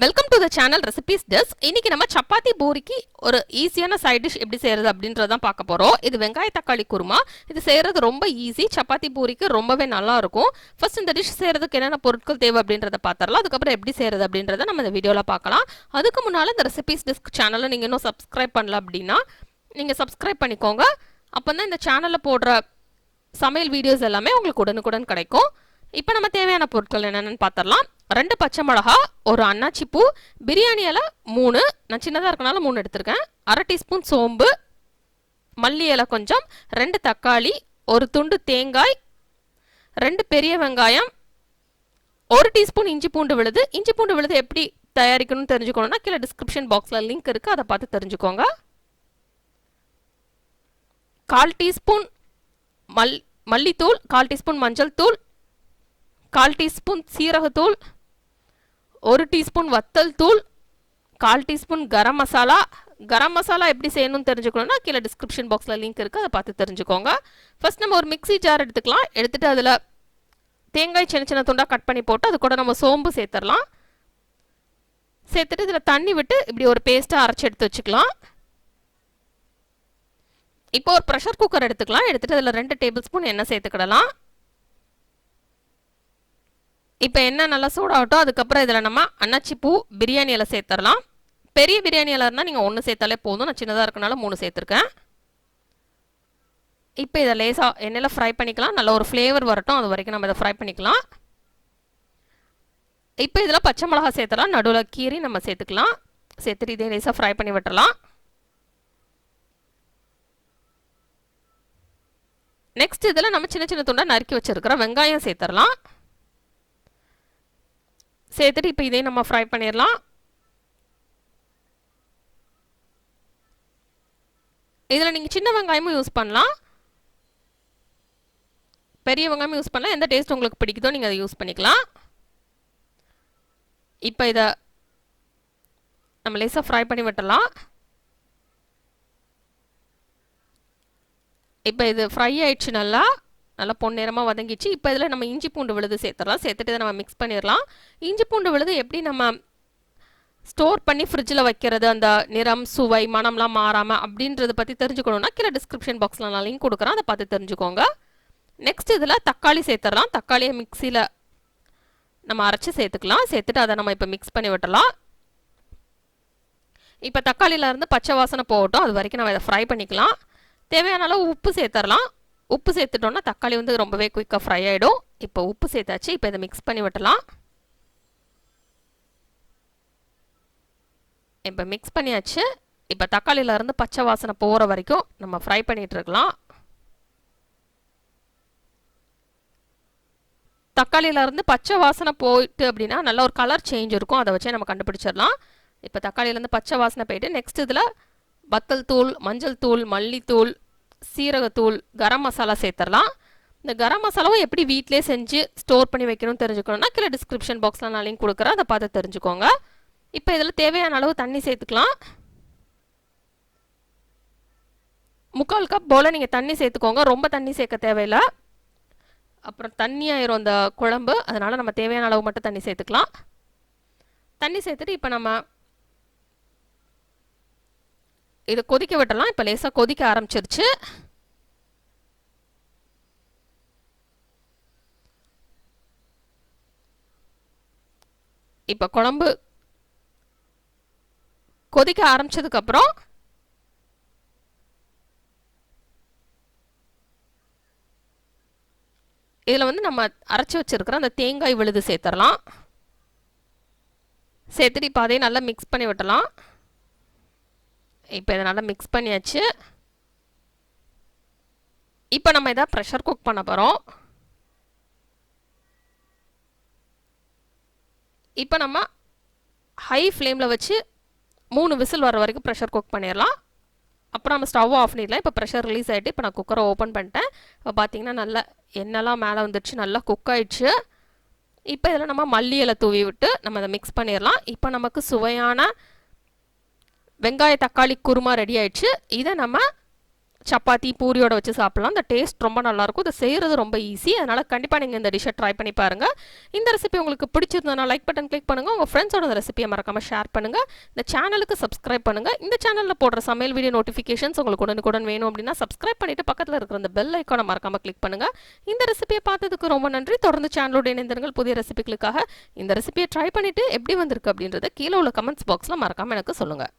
Welcome to the channel recipes desk. இன்னைக்கு நம்ம சப்பாத்தி பூரிக்கு ஒரு ஈஸியான சைட் டிஷ் எப்படி செய்யறது அப்படின்றதான் பார்க்க போறோம். இது வெங்காய தக்காளி குருமா. இது செய்யறது ரொம்ப ஈஸி. சப்பாத்தி பூரிக்கு ரொம்பவே நல்லா இருக்கும். ஃபர்ஸ்ட் இந்த டிஷ் செய்யறதுக்கு என்னென்ன பொருட்கள் தேவை அப்படின்றத பார்த்துடலாம். அதுக்கப்புறம் எப்படி செய்யறது அப்படின்றத நம்ம இந்த வீடியோல பார்க்கலாம். அதுக்கு முன்னால இந்த ரெசிபிஸ் டெஸ்க் சேனலை நீங்க இன்னும் சப்ஸ்கிரைப் பண்ணல அப்படின்னா நீங்க சப்ஸ்கிரைப் பண்ணிக்கோங்க. அப்பதான் இந்த சேனல்ல போடுற சமையல் வீடியோஸ் எல்லாமே உங்களுக்கு உடனுக்குடன் கிடைக்கும். இப்போ நம்ம தேவையான பொருட்கள் என்னென்னு பார்த்துடலாம். 2 பச்சை மிளகா, ஒரு அன்னாச்சி பூ, பிரியாணி இலை 3, நான் சின்னதாக இருக்கனால 3 எடுத்திருக்கேன், 1/2 டீஸ்பூன் சோம்பு, மல்லி இலை கொஞ்சம், 2 தக்காளி, ஒரு துண்டு தேங்காய், 2 பெரிய வெங்காயம், 1 டீஸ்பூன் இஞ்சி பூண்டு விழுது. இஞ்சி பூண்டு விழுது எப்படி தயாரிக்கணும்னு தெரிஞ்சுக்கணும்னா கீழே டிஸ்கிரிப்ஷன் பாக்ஸில் லிங்க் இருக்குது, அதை பார்த்து தெரிஞ்சுக்கோங்க. 1/4 டீஸ்பூன் மல்லித்தூள், 1/4 டீஸ்பூன் மஞ்சள் தூள், 1/4 டீஸ்பூன் சீரகத்தூள், 1 டீஸ்பூன் வத்தல் தூள், 1/4 டீஸ்பூன் கரம் மசாலா. கரம் மசாலா எப்படி செய்யணும்னு தெரிஞ்சுக்கணும்னா கீழே டிஸ்கிரிப்ஷன் பாக்ஸில் லிங்க் இருக்குது, அதை பார்த்து தெரிஞ்சுக்கோங்க. ஃபர்ஸ்ட் நம்ம ஒரு மிக்ஸி ஜார் எடுத்துக்கலாம். எடுத்துகிட்டு அதில் தேங்காய் சின்ன சின்ன துண்டாக கட் பண்ணி போட்டு அது கூட நம்ம சோம்பு சேர்த்துடலாம். சேர்த்துட்டு இதில் தண்ணி விட்டு இப்படி ஒரு பேஸ்ட்டாக அரைச்சி எடுத்து வச்சுக்கலாம். இப்போ ஒரு ப்ரெஷர் குக்கர் எடுத்துக்கலாம். எடுத்துகிட்டு அதில் 2 டேபிள் ஸ்பூன் எண்ணெய் சேர்த்துக்கிடலாம். இப்போ எண்ணெய் நல்லா சூடாகட்டும். அதுக்கப்புறம் இதில் நம்ம அன்னாச்சி பூ, பிரியாணி இலை சேர்த்துடலாம். பெரிய பிரியாணி இலை இருந்தால் நீங்கள் 1 சேர்த்தாலே போதும். நான் சின்னதாக இருக்கனால 3 சேர்த்துருக்கேன். இப்போ இதை லேசாக எண்ணெயில் ஃப்ரை பண்ணிக்கலாம். நல்ல ஒரு ஃப்ளேவர் வரட்டும், அது வரைக்கும் நம்ம இதை ஃப்ரை பண்ணிக்கலாம். இப்போ இதில் பச்சை மிளகா சேர்த்துலாம். நடுவில் கீரி நம்ம சேர்த்துக்கலாம். சேர்த்துட்டு இதே லேசாக ஃப்ரை பண்ணி விட்டுறலாம். நெக்ஸ்ட் இதில் நம்ம சின்ன சின்ன துண்டாக நறுக்கி வச்சுருக்கிற வெங்காயம் சேர்த்துடலாம். சேர்த்துட்டு இப்போ இதே நம்ம ஃப்ரை பண்ணிடலாம். இதில் நீங்கள் சின்ன வெங்காயமும் யூஸ் பண்ணலாம், பெரிய வெங்காயமும் யூஸ் பண்ணலாம். எந்த டேஸ்ட் உங்களுக்கு பிடிக்குதோ நீங்கள் அதை யூஸ் பண்ணிக்கலாம். இப்போ இதை நம்ம லேசாக ஃப்ரை பண்ணி விட்டுடலாம். இப்போ இது ஃப்ரை ஆயிடுச்சு, நல்லா பொன்னிறமாக வதங்கிச்சு. இப்போ இதில் நம்ம இஞ்சி பூண்டு விழுது சேர்த்துடலாம். சேர்த்துட்டு இதை நம்ம மிக்ஸ் பண்ணிடலாம். இஞ்சி பூண்டு விழுது எப்படி நம்ம ஸ்டோர் பண்ணி ஃப்ரிட்ஜில் வைக்கிறது, அந்த நிறம், சுவை, மனம்லாம் மாறாமல் அப்படின்றத பற்றி தெரிஞ்சுக்கணுன்னா கீழே டிஸ்கிரிப்ஷன் பாக்ஸில் நான் லிங்க் கொடுக்குறேன், அதை பார்த்து தெரிஞ்சுக்கோங்க. நெக்ஸ்ட் இதில் தக்காளி சேர்த்துடலாம். தக்காளியை மிக்சியில் நம்ம அரைச்சி சேர்த்துக்கலாம். சேர்த்துட்டு அதை நம்ம இப்போ மிக்ஸ் பண்ணி விட்டுடலாம். இப்போ தக்காளியிலேருந்து பச்சை வாசனை போகட்டும், அது வரைக்கும் நம்ம இதை ஃப்ரை பண்ணிக்கலாம். தேவையான அளவு உப்பு சேர்த்துடலாம். உப்பு சேர்த்துட்டோம்னா தக்காளி வந்து ரொம்பவே குயிக்காக ஃப்ரை ஆகிடும். இப்போ உப்பு சேர்த்தாச்சு. இப்போ இதை மிக்ஸ் பண்ணி விட்டலாம். இப்போ மிக்ஸ் பண்ணியாச்சு. இப்போ தக்காளியிலேருந்து பச்சை வாசனை போகிற வரைக்கும் நம்ம ஃப்ரை பண்ணிகிட்டு இருக்கலாம். தக்காளியிலேருந்து பச்சை வாசனை போயிட்டு அப்படின்னா நல்ல ஒரு கலர் சேஞ்ச் இருக்கும், அதை வச்சே நம்ம கண்டுபிடிச்சிடலாம். இப்போ தக்காளியிலேருந்து பச்சை வாசனை போயிட்டு நெக்ஸ்ட் இதில் வத்தல் தூள், மஞ்சள் தூள், மல்லித்தூள், சீரகத்தூள், கரம் மசாலா சேர்த்துடலாம். இந்த கரம் மசாலாவும் எப்படி வீட்டிலே செஞ்சு ஸ்டோர் பண்ணி வைக்கணும்னு தெரிஞ்சுக்கணும்னா கீழே டிஸ்கிரிப்ஷன் பாக்ஸில் நான் லிங்க் கொடுக்குறேன், அதை பார்த்து தெரிஞ்சுக்கோங்க. இப்போ இதில் தேவையான அளவு தண்ணி சேர்த்துக்கலாம். 3/4 கப் போல் நீங்கள் தண்ணி சேர்த்துக்கோங்க. ரொம்ப தண்ணி சேர்க்க தேவையில்லை, அப்புறம் தண்ணி ஆயிரும் அந்த குழம்பு. அதனால் நம்ம தேவையான அளவு மட்டும் தண்ணி சேர்த்துக்கலாம். தண்ணி சேர்த்துட்டு இப்போ நம்ம இதை கொதிக்க விட்டலாம். இப்போ லேசாக கொதிக்க ஆரம்பிச்சிருச்சு. இப்போ குழம்பு கொதிக்க ஆரம்பிச்சதுக்கப்புறம் இதில் வந்து நம்ம அரைச்சி வச்சிருக்கிற அந்த தேங்காய் விழுது சேர்த்துடலாம். சேர்த்துட்டு இப்போ அதையும் நல்லா மிக்ஸ் பண்ணி விட்டலாம். இப்போ இதை நல்லா மிக்ஸ் பண்ணியாச்சு. இப்போ நம்ம இதை ப்ரெஷர் குக் பண்ண போகிறோம். இப்போ நம்ம ஹை ஃப்ளேமில் வச்சு 3 விசில் வர வரைக்கும் ப்ரெஷர் குக் பண்ணிடலாம். அப்புறம் நம்ம ஸ்டவ் ஆஃப் பண்ணிடலாம். இப்போ ப்ரெஷர் ரிலீஸ் ஆகிட்டு இப்போ நான் குக்கரை ஓப்பன் பண்ணிட்டேன். இப்போ பார்த்தீங்கன்னா நல்லா எண்ணெய்லாம் மேலே வந்துடுச்சு, நல்லா குக் ஆகிடுச்சு. இப்போ இதில் நம்ம மல்லி இலை தூவி விட்டு நம்ம அதை மிக்ஸ் பண்ணிடலாம். இப்போ நமக்கு சுவையான வெங்காய தக்காளி குருமா ரெடி ஆயிடுச்சு. இதை நம்ம சப்பாத்தி பூரியோட வச்சு சாப்பிடலாம். இந்த டேஸ்ட் ரொம்ப நல்லாயிருக்கும். இதை செய்கிறது ரொம்ப ஈஸி. அதனால் கண்டிப்பாக நீங்கள் இந்த டிஷ்ஷை ட்ரை பண்ணி பாருங்கள். இந்த ரெசிபி உங்களுக்கு பிடிச்சிருந்ததுனா லைக் பட்டன் கிளிக் பண்ணுங்கள். உங்கள் ஃப்ரெண்ட்ஸோட இந்த ரெசிபியை மறக்காமல் ஷேர் பண்ணுங்கள். இந்த சேனலுக்கு சப்ஸ்கிரைப் பண்ணுங்கள். இந்த சேனலில் போடுற சமையல் வீடியோ நோட்டிஃபிகேஷன்ஸ் உங்களுக்கு உடனுக்குடன் வேணும் அப்படின்னா சப்ஸ்கிரைப் பண்ணிவிட்டு பக்கத்தில் இருக்கிற அந்த பெல் ஐக்கானை மறக்காமல் கிளிக் பண்ணுங்கள். இந்த ரெசிபியை பார்த்ததுக்கு ரொம்ப நன்றி. தொடர்ந்து சேனலோட இணைந்திருங்கள் புதிய ரெசிபிகளுக்காக. இந்த ரெசிபியை ட்ரை பண்ணிவிட்டு எப்படி வந்திருக்கு அப்படின்றத கீழே உள்ள கமெண்ட்ஸ் பாக்ஸில் மறக்காமல் எனக்கு சொல்லுங்கள்.